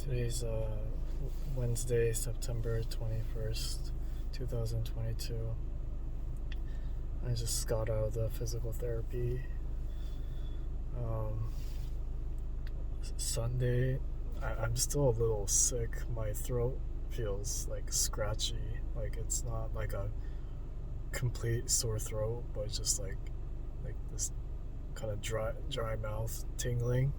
Today's Wednesday, September 21st, 2022. I just got out of the physical therapy. Sunday, I'm still a little sick. My throat feels like scratchy. Like it's not like a complete sore throat, but just like this kind of dry mouth tingling.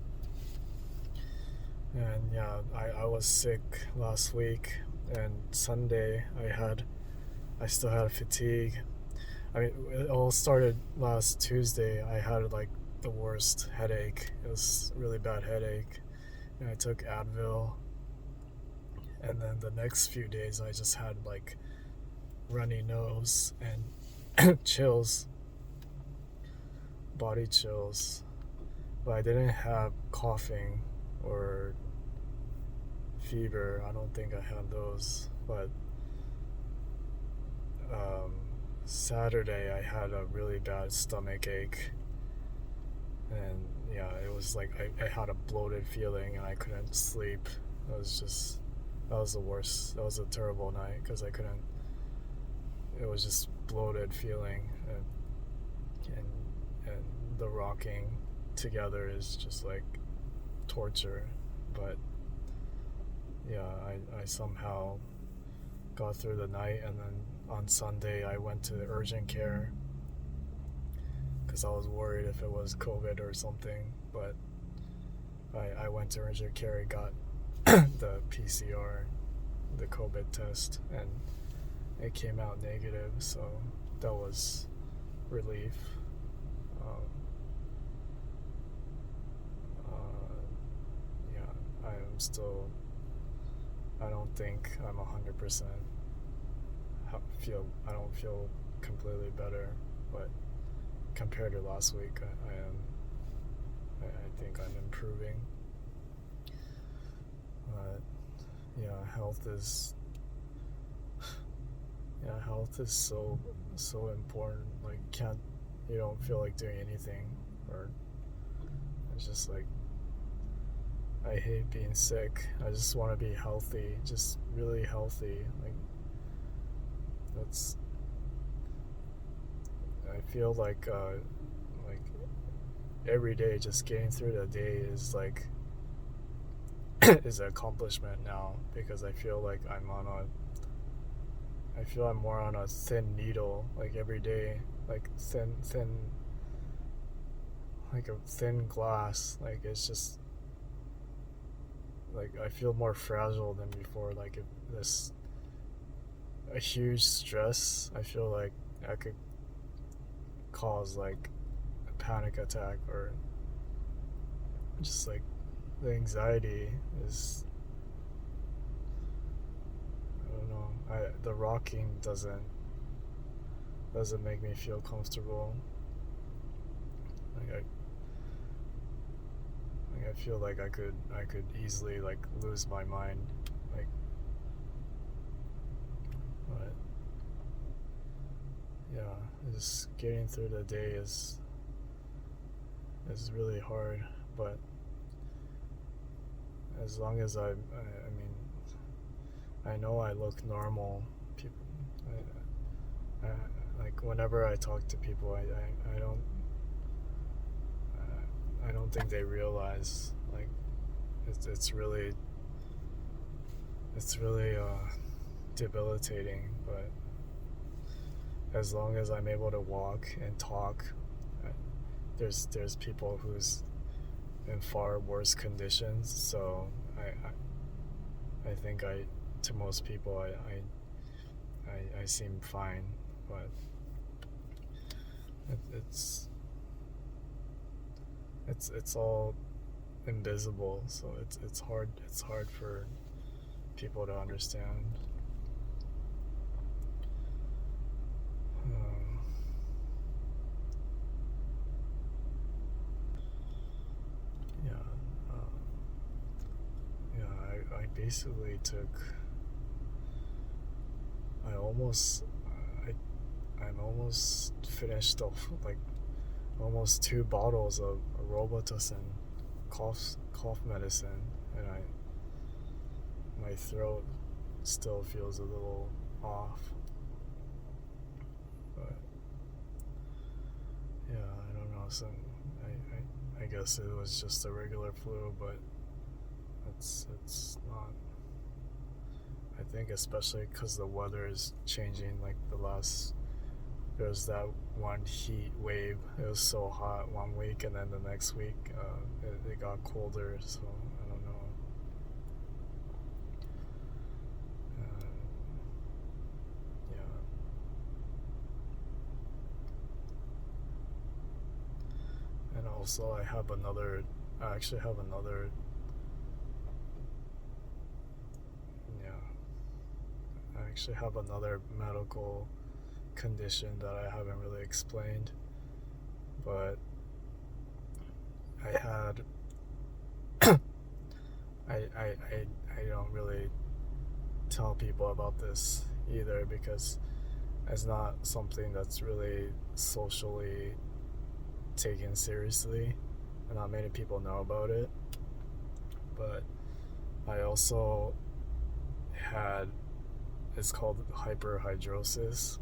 And yeah, I was sick last week, and Sunday I still had fatigue. I mean, it all started last Tuesday. I had like the worst headache. It was a really bad headache, and I took Advil. And then the next few days, I just had like runny nose and chills, body chills. But I didn't have coughing or fever. I don't think I had those. But um, Saturday, I had a really bad stomach ache, and yeah, it was like I had a bloated feeling and I couldn't sleep. That was the worst. That was a terrible night because I couldn't. It was just bloated feeling, and the rocking together is just like torture. But yeah, I somehow got through the night, and then on Sunday I went to urgent care because I was worried if it was COVID or something. But I went to urgent care and got the PCR, the COVID test, and it came out negative, so that was relief. Um, yeah, I don't think I'm 100% I don't feel completely better, but compared to last week, I am. I think I'm improving. But yeah, health is so important. Like you don't feel like doing anything, or it's just like I hate being sick. I just want to be healthy, just really healthy. That's I feel like every day just getting through the day is like is an accomplishment now, because I feel like I feel I'm more on a thin needle, like every day, like like a thin glass. Like it's just like I feel more fragile than before. Like if this a huge stress, I feel like I could cause like a panic attack, or just like the anxiety is, I don't know. The rocking doesn't make me feel comfortable. Like I feel like I could easily like lose my mind. Like, but yeah, just getting through the day is really hard. But as long as I mean, I know I look normal. People, like whenever I talk to people, I don't think they realize like it's really debilitating. But as long as I'm able to walk and talk, uh, there's people who's in far worse conditions. So I think to most people I seem fine, but it's it's all invisible, so it's hard for people to understand. Um, yeah, um, yeah. I basically took. I almost I'm almost finished off like almost 2 bottles of Robitussin cough medicine, and my throat still feels a little off. But yeah, I don't know. So I guess it was just a regular flu, but it's not. I think especially because the weather is changing. Like there's that one heat wave. It was so hot one week, and then the next week it got colder. So I don't know. Yeah. And also, I actually have another. Yeah. I actually have another medical condition that I haven't really explained, but I had I don't really tell people about this either because it's not something that's really socially taken seriously, and not many people know about it. But I also had, it's called hyperhidrosis.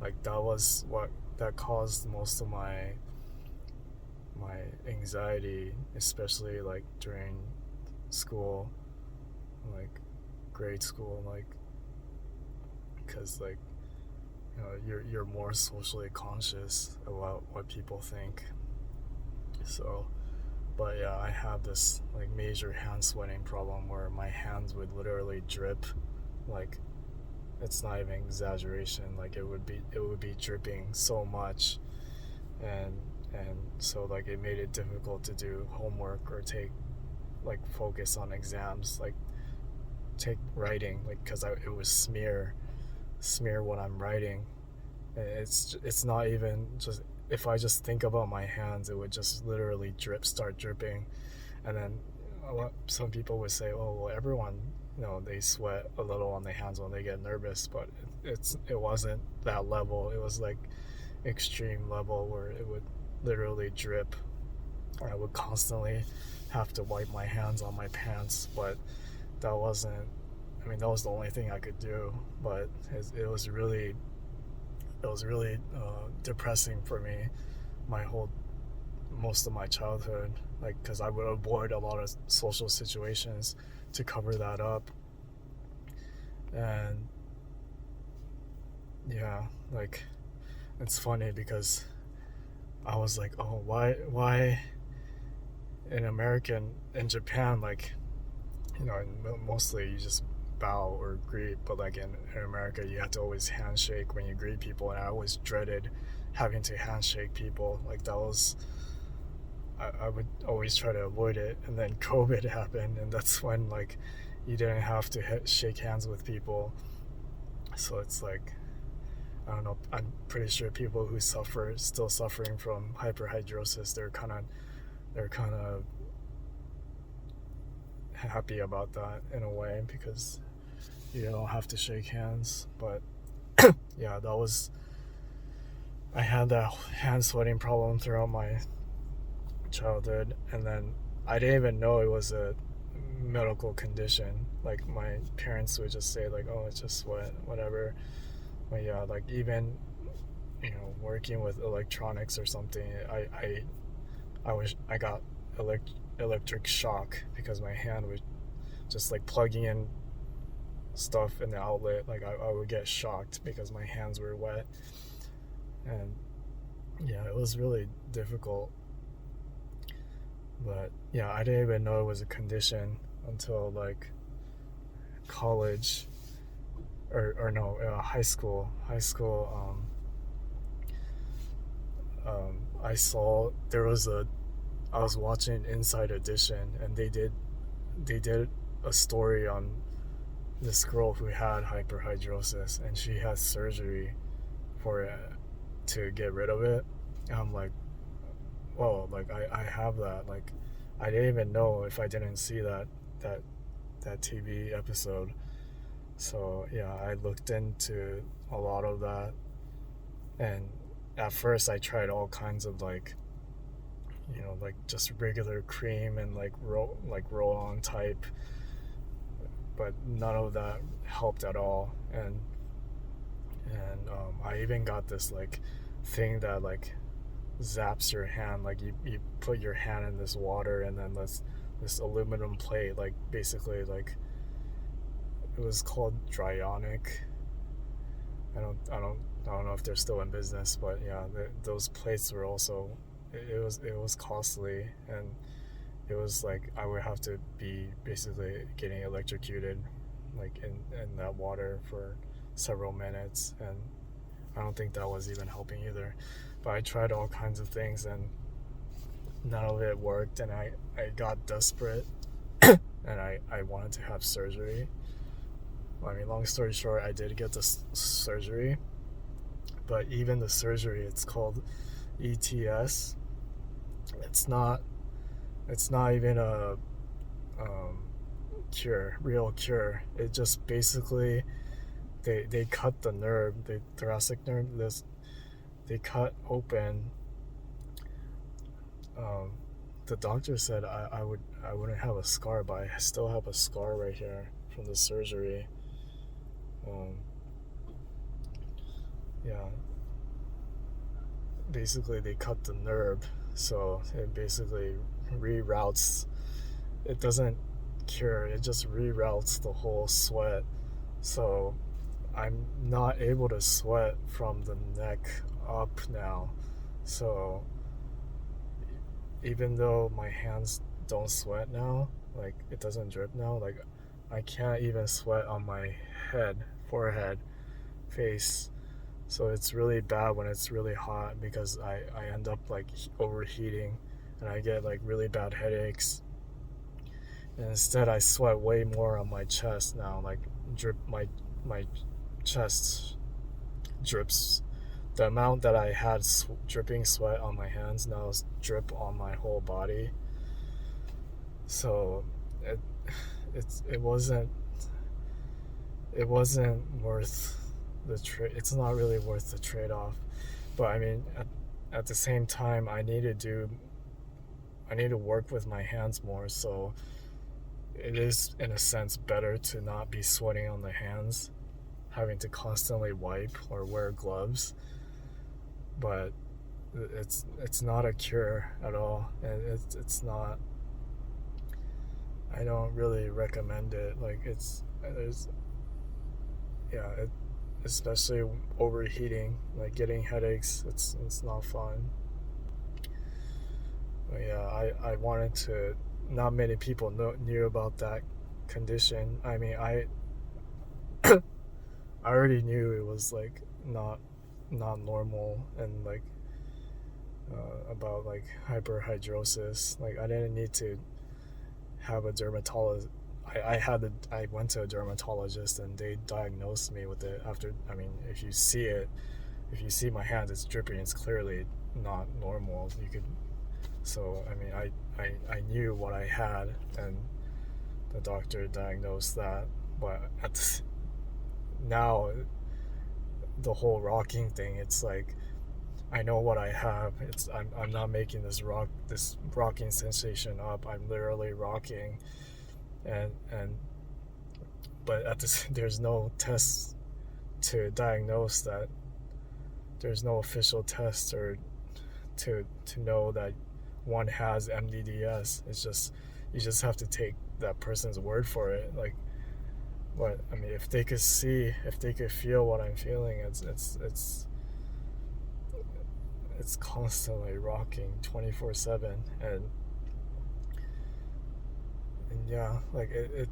Like that was what that caused most of my anxiety, especially like during school, like grade school, like because like you're more socially conscious about what people think. So, but yeah, I have this like major hand sweating problem where my hands would literally drip, like it's not even exaggeration. Like it would be dripping so much, and so like it made it difficult to do homework or like focus on exams, like take writing, like because it was smear what I'm writing. And it's not even just, if I just think about my hands, it would just literally start dripping. And then some people would say, oh well, everyone, they sweat a little on their hands when they get nervous, but it wasn't that level. It was like extreme level where it would literally drip. I would constantly have to wipe my hands on my pants, but that wasn't, that was the only thing I could do. But it was really depressing for me most of my childhood, like because I would avoid a lot of social situations to cover that up. And yeah, like it's funny because I was like, oh, why in Japan, like, mostly you just bow or greet, but like in America, you have to always handshake when you greet people, and I always dreaded having to handshake people. Like that was, I would always try to avoid it, and then COVID happened, and that's when like you didn't have to shake hands with people. So it's like, I don't know. I'm pretty sure people who still suffering from hyperhidrosis, they're kind of happy about that in a way because you don't have to shake hands. But yeah, I had that hand sweating problem throughout my childhood, and then I didn't even know it was a medical condition. Like my parents would just say like, oh, it's just sweat, whatever. But yeah, like even working with electronics or something, I got electric shock because my hand was just like plugging in stuff in the outlet. Like I would get shocked because my hands were wet. And yeah, it was really difficult. But yeah, I didn't even know it was a condition until like college, or no, high school. I was watching Inside Edition, and they did a story on this girl who had hyperhidrosis, and she had surgery for it to get rid of it. And I'm like, whoa, like I have that. Like I didn't even know if I didn't see that TV episode. So yeah, I looked into a lot of that, and at first I tried all kinds of like just regular cream and like roll on type but none of that helped at all. And I even got this like thing that like zaps your hand. Like you put your hand in this water, and then this aluminum plate, like basically like it was called Dryonic. I don't know if they're still in business, but yeah, those plates were also, it was costly, and it was like I would have to be basically getting electrocuted like in that water for several minutes, and I don't think that was even helping either. But I tried all kinds of things, and none of it worked, and I got desperate and I wanted to have surgery. I mean, long story short, I did get the surgery, but even the surgery, it's called ETS. It's not even a real cure. It just basically they cut the nerve, the thoracic nerve. They cut open. The doctor said I wouldn't have a scar, but I still have a scar right here from the surgery. Yeah. Basically, they cut the nerve, so it basically reroutes. It doesn't cure. It just reroutes the whole sweat. So I'm not able to sweat from the neck up now. So even though my hands don't sweat now, like it doesn't drip now, like I can't even sweat on my head, forehead, face. So it's really bad when it's really hot, because I end up like overheating, and I get like really bad headaches. And instead I sweat way more on my chest now, like my chest drips. The amount that I had dripping sweat on my hands now is drip on my whole body. So it wasn't worth the trade. It's not really worth the trade-off. But I mean, at the same time, I need to work with my hands more. So it is in a sense better to not be sweating on the hands, having to constantly wipe or wear gloves. But it's not a cure at all, and it's not. I don't really recommend it. Like especially overheating, like getting headaches. It's not fun. But yeah, I wanted to. Not many people knew about that condition. I mean, I already knew it was like not normal, and like about like hyperhidrosis. Like I didn't need to have a dermatologist. I went to a dermatologist, and they diagnosed me with it after. I mean, if you see my hand, it's dripping. It's clearly not normal. You could. So I mean, I knew what I had, and the doctor diagnosed that. But now, the whole rocking thing, it's like I know what I have. I'm not making this rocking sensation up. I'm literally rocking, and but there's no tests to diagnose that. There's no official test or to know that one has MdDs. It's just you just have to take that person's word for it. Like, what I mean, if they could feel what I'm feeling, it's constantly rocking 24/7, and yeah, like it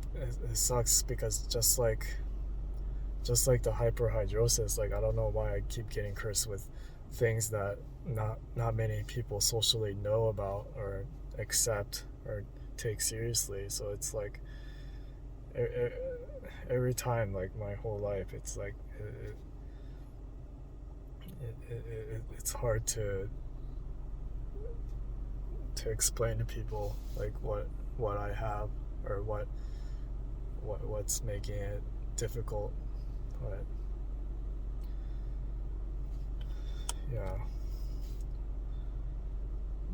sucks, because just like the hyperhidrosis, like I don't know why I keep getting cursed with things that not many people socially know about or accept or take seriously. So it's like every time, like my whole life, it's like it's hard to explain to people like what I have, or what's making it difficult. But yeah,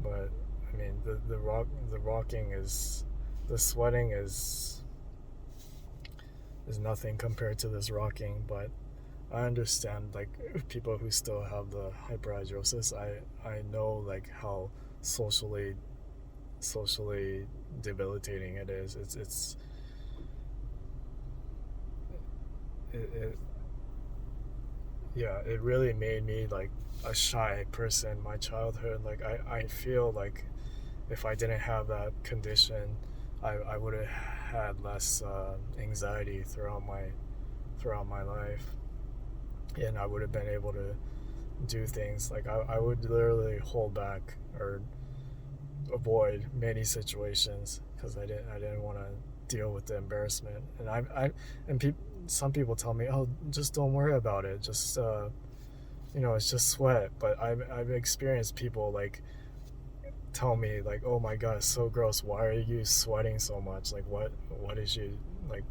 but I mean, the rocking is, the sweating is, is nothing compared to this rocking. But I understand like people who still have the hyperhidrosis. I know like how socially debilitating it is. It yeah, it really made me like a shy person in my childhood. Like I feel like if I didn't have that condition, I would have had less anxiety throughout my life, and I would have been able to do things. Like I would literally hold back or avoid many situations because I didn't want to deal with the embarrassment. And some people tell me, oh, just don't worry about it. Just it's just sweat. But I've experienced people like tell me like, oh my god, it's so gross. Why are you sweating so much? Like what did you like?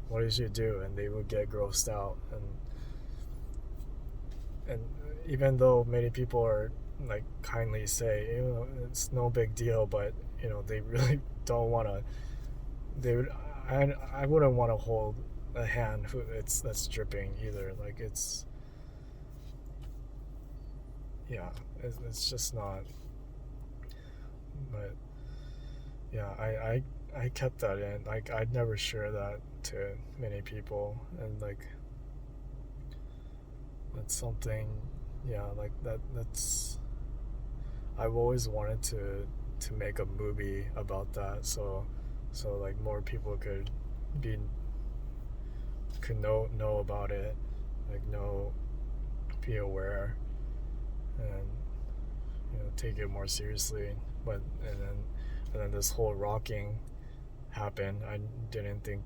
What did you do? And they would get grossed out. And even though many people are like kindly say, it's no big deal, but they really don't want to. They would. I wouldn't want to hold a hand that's dripping either. Like it's just not. But yeah, I kept that in. Like I'd never share that to many people, and like that's something. Yeah, like that's. I've always wanted to make a movie about that, so like more people be could know about it, like be aware, and take it more seriously. But and then this whole rocking happened. I didn't think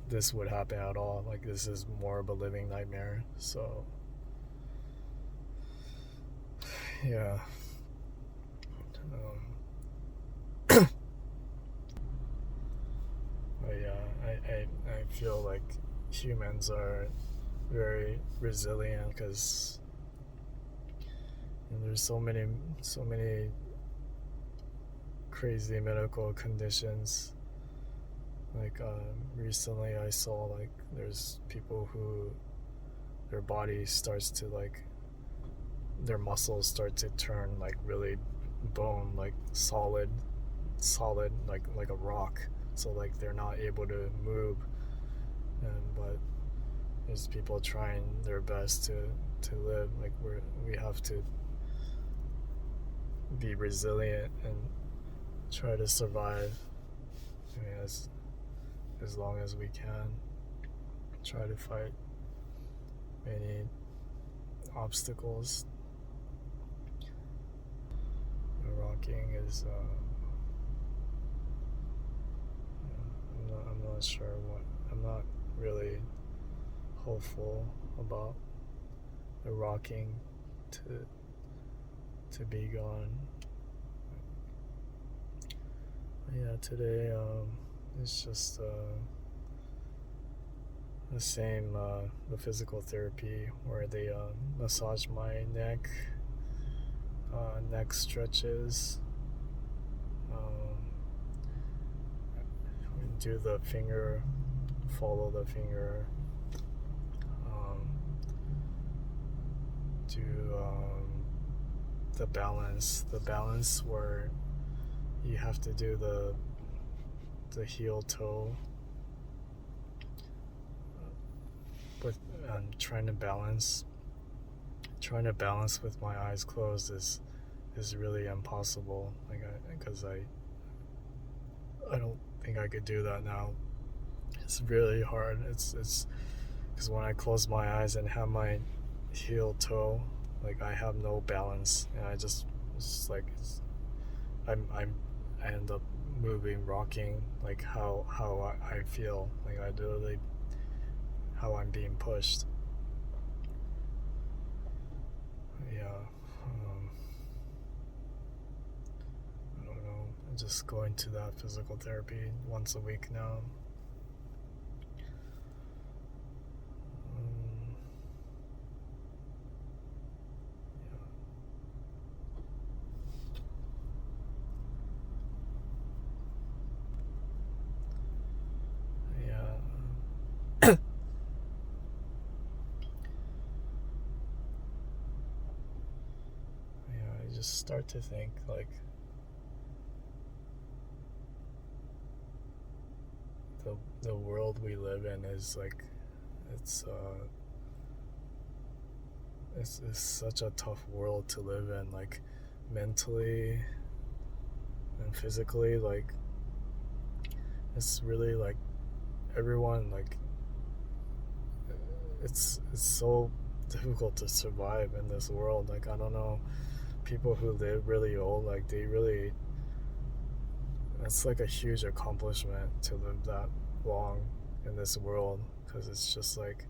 this would happen at all. Like this is more of a living nightmare. So yeah. But yeah, I feel like humans are very resilient because there's so many crazy medical conditions. Like recently I saw like there's people who their body starts to like their muscles start to turn like really bone, like solid like a rock, so like they're not able to move. But there's people trying their best to live. Like we have to be resilient and try to survive. I mean, as long as we can, try to fight many obstacles. The rocking is I'm not sure what. I'm not really hopeful about the rocking to be gone. Yeah, today it's just the same the physical therapy where they massage my neck stretches, do the finger, follow the finger, do the balance where you have to do the heel toe with trying to balance with my eyes closed is really impossible. Like because I don't think I could do that now. It's really hard. It's because when I close my eyes and have my heel toe, like I have no balance, and it's like I end up moving, rocking, like how I feel, like I literally how I'm being pushed. Yeah, I don't know. I'm just going to that physical therapy once a week now. Yeah, just start to think like the world we live in is like it's it's such a tough world to live in, like mentally and physically. Like it's really like everyone like it's so difficult to survive in this world. Like I don't know, people who live really old, like they really, it's like a huge accomplishment to live that long in this world, because it's just like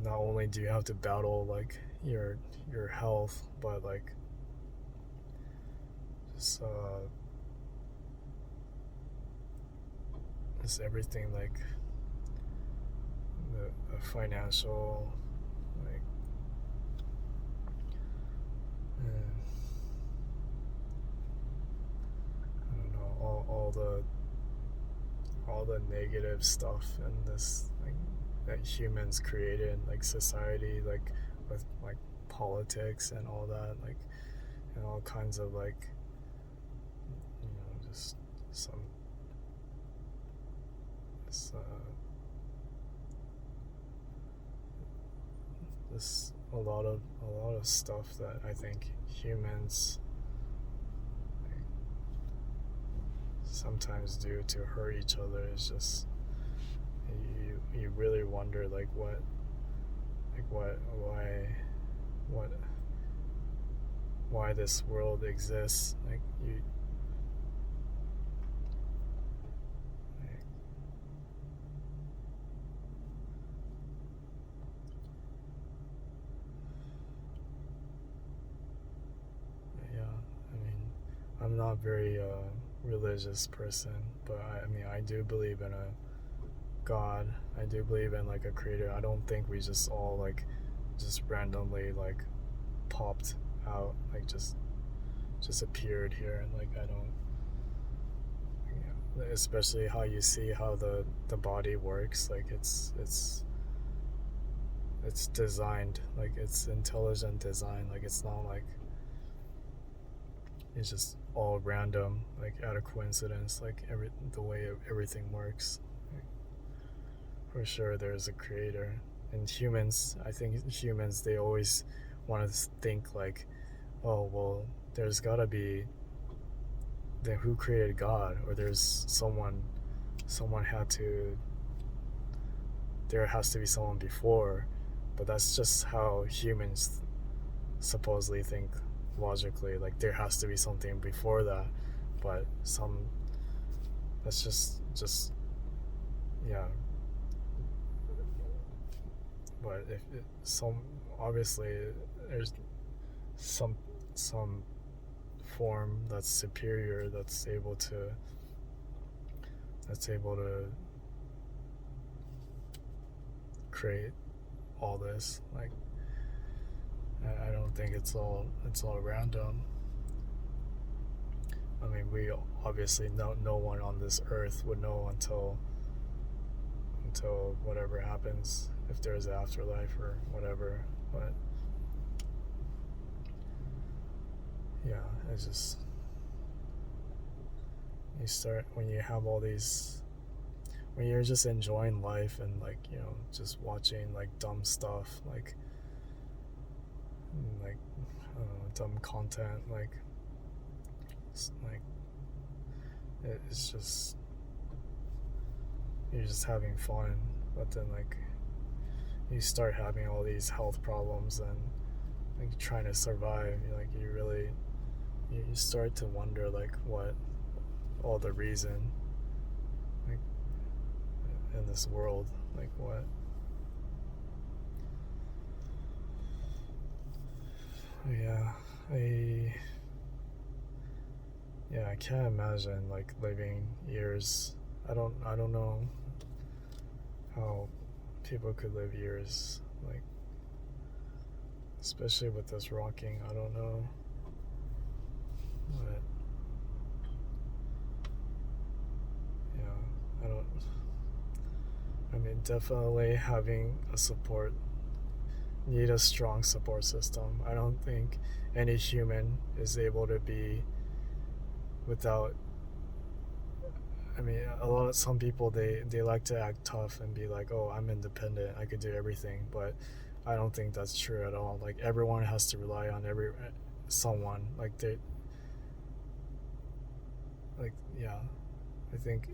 not only do you have to battle like your health, but like just just everything, like the financial, like I don't know, all the negative stuff in this, like that humans created, like society, like with like politics and all that, like and all kinds of like just some this this a lot of stuff that I think humans like, sometimes do to hurt each other. Is just you really wonder like what why this world exists. Like yeah, I mean, I'm not very religious person, but I mean I do believe in a God. I do believe in like a creator. I don't think we just all like just randomly like popped out, like just appeared here. And like I don't, especially how you see how the body works, like it's designed, like it's intelligent design. Like it's not like it's just all random, like out of coincidence, like the way everything works. Like, for sure there's a creator. And humans, I think humans, they always want to think like, oh well, there's gotta be, then who created God? Or there's someone had to, there has to be someone before. But that's just how humans supposedly think logically, like there has to be something before that. But that's just yeah. But if some, obviously there's some form that's superior, that's able to create all this. Like I don't think it's all random. I mean, we obviously no one on this earth would know until whatever happens, if there's an afterlife or whatever. But yeah, it's just, you start, when you have all these, when you're just enjoying life and like just watching like dumb stuff, like I don't know, dumb content, like it's just, you're just having fun. But then like you start having all these health problems and like trying to survive, like you start to wonder like what all the reason, like in this world, like what. Yeah, I can't imagine like living years. I don't know how people could live years, like especially with this rocking. I don't know, but yeah, I mean, definitely having a support need a strong support system. I don't think any human is able to be without. I mean, some people they like to act tough and be like, oh, I'm independent, I could do everything, but I don't think that's true at all. Like everyone has to rely on someone. Yeah, I think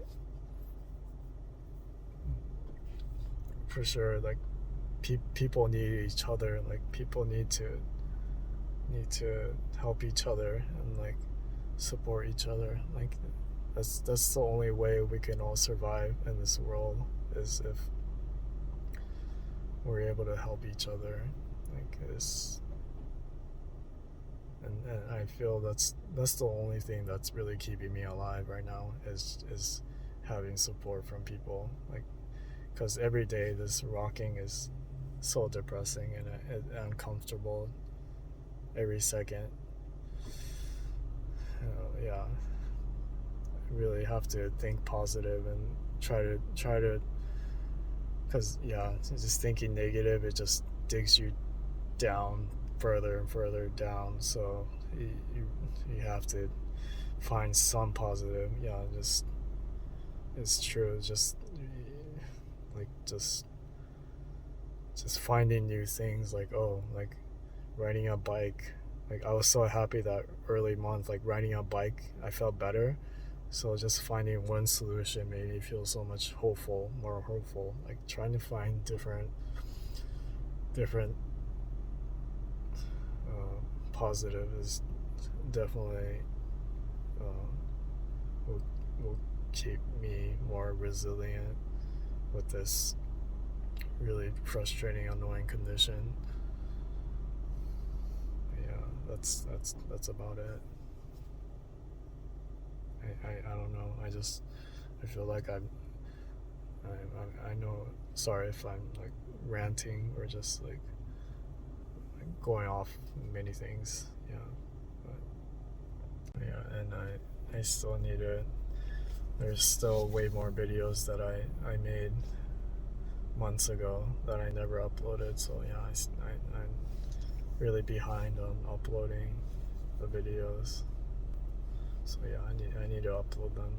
for sure, like people need each other. Like people need to help each other and like support each other. Like that's the only way we can all survive in this world, is if we're able to help each other. Like this, and I feel that's the only thing that's really keeping me alive right now, is having support from people. Like, because every day this rocking is so depressing and uncomfortable every second. Yeah, I really have to think positive and try to, because yeah, just thinking negative, it just digs you down further and further down. So you have to find some positive. Yeah, just it's true. Just like just finding new things. Like, oh, like riding a bike. Like I was so happy that early month, like riding a bike, I felt better. So just finding one solution made me feel so much more hopeful. Like trying to find different positive is definitely uh, will, will keep me more resilient with this really frustrating, annoying condition. Yeah, that's about it. I don't know. I feel like I know. Sorry if I'm like ranting or just like going off many things. Yeah, but yeah, and I still need to. There's still way more videos that I made months ago that I never uploaded. So yeah, I'm really behind on uploading the videos. So yeah, I need to upload them.